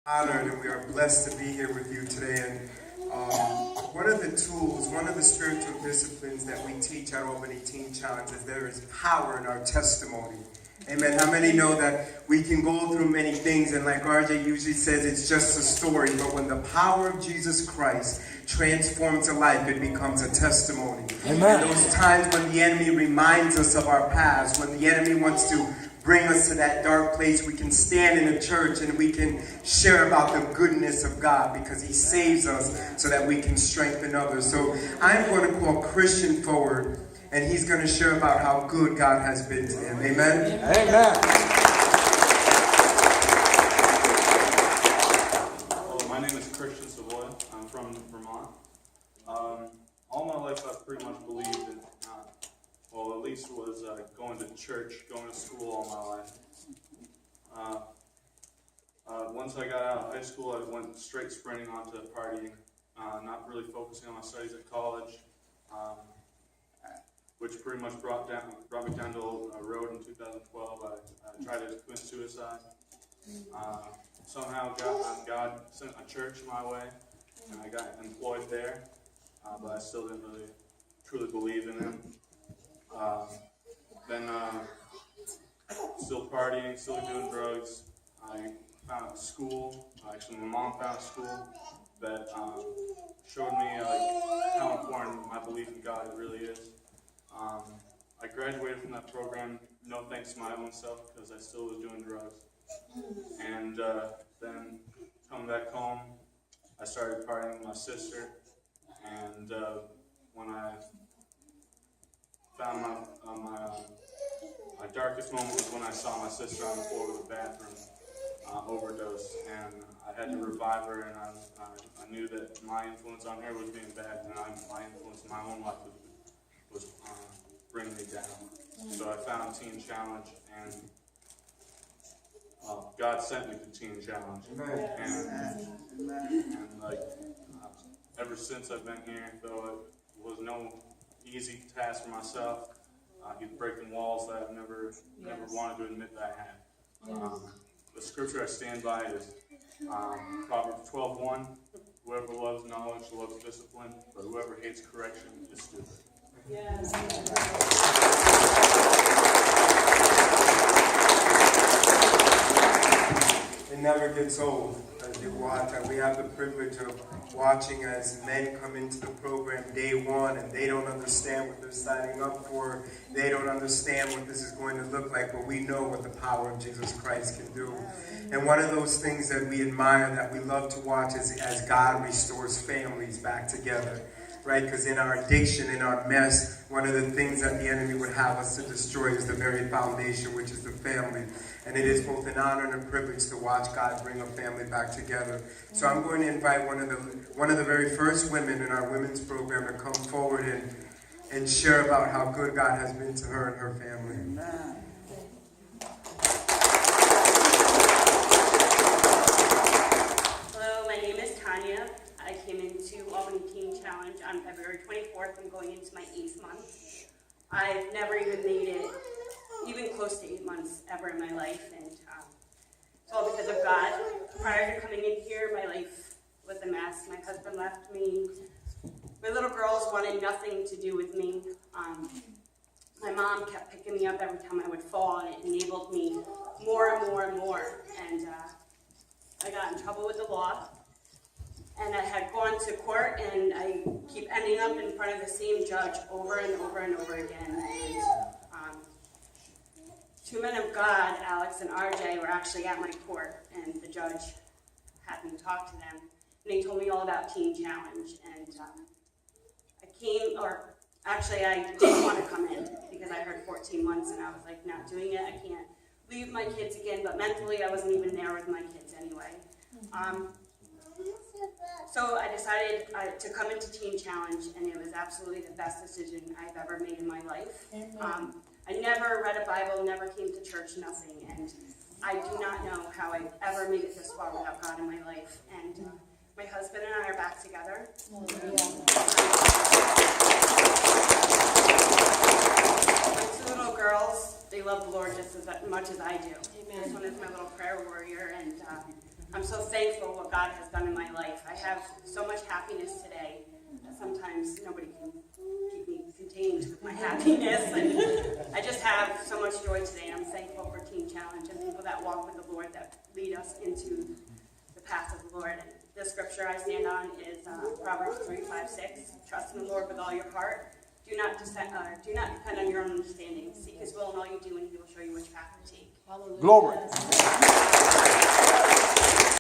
Honored and we are blessed to be here with you today. And one of the tools, one of the spiritual disciplines that we teach at Albany Teen Challenge is there is power in our testimony. Amen. How many know that we can go through many things, and like RJ usually says, it's just a story, but when the power of Jesus Christ transforms a life, it becomes a testimony. Amen. And those times when the enemy reminds us of our past, when the enemy wants to bring us to that dark place, we can stand in a church and we can share about the goodness of God because He saves us so that we can strengthen others. So I'm going to call Christian forward, and he's going to share about how good God has been to him. Amen? Amen. Hello, my name is Christian Savoy. I'm from Vermont. All my life I've pretty much believed in, well, at least was going to church, going to school all my life. Once I got out of high school, I went straight sprinting onto partying, not really focusing on my studies at college, which pretty much brought me down to a road in 2012. I tried to commit suicide. Somehow God sent a church my way, and I got employed there, but I still didn't really truly believe in Him. Then still partying, still doing drugs. I found a school, actually my mom found a school that showed me how important my belief in God really is. I graduated from that program, no thanks to my own self, because I still was doing drugs. And then coming back home, I started partying with my sister, and when I found my darkest moment was when I saw my sister on the floor of the bathroom, overdose, and I had to revive her, and I knew that my influence on her was being bad, and my influence in my own life was bringing me down. So I found Teen Challenge, and God sent me to Teen Challenge. And like, ever since I've been here, though it was no easy task for myself, He's breaking walls that I've never wanted to admit that I had. The scripture I stand by is Proverbs 12:1. Whoever loves knowledge loves discipline, but whoever hates correction is stupid. Yes. It never gets old as you watch. And we have the privilege of watching as men come into the program day one, and they don't understand what they're signing up for. They don't understand what this is going to look like, but we know what the power of Jesus Christ can do. And one of those things that we admire, that we love to watch, is as God restores families back together. Right? Because in our addiction, in our mess, one of the things that the enemy would have us to destroy is the very foundation, which is the family. And it is both an honor and a privilege to watch God bring a family back together. So I'm going to invite one of the very first women in our women's program to come forward and share about how good God has been to her and her family. Amen. Hello, my name is Tanya. I came into Albany Teen Challenge on February 24th. I'm going into my 8th month. I've never even made it even close to 8 months ever in my life, and it's all because of God. Prior to coming in here, my life was a mess. My husband left me. My little girls wanted nothing to do with me. My mom kept picking me up every time I would fall, and it enabled me more and more and more. And I got in trouble with the law. And I had gone to court, and I keep ending up in front of the same judge over and over and over again. And two men of God, Alex and RJ, were actually at my court, and the judge had me talk to them. And they told me all about Teen Challenge. And I came, or actually I didn't want to come in because I heard 14 months, and I was like, not doing it. I can't leave my kids again, but mentally I wasn't even there with my kids anyway. So I decided to come into Teen Challenge, and it was absolutely the best decision I've ever made in my life. I never read a Bible, never came to church, nothing, and I do not know how I ever made it this far without God in my life. And my husband and I are back together. My two little girls, they love the Lord just as much as I do. This one is my little prayer warrior, and I'm so thankful what God has done in my life. I have so much happiness today that sometimes nobody can keep me contained with my happiness. And I just have so much joy today, and I'm thankful for Teen Challenge and people that walk with the Lord that lead us into the path of the Lord. And the scripture I stand on is Proverbs 3:5-6. Trust in the Lord with all your heart. Do not depend on your own understanding. Seek His will in all you do, and He will show you which path to take. Glory.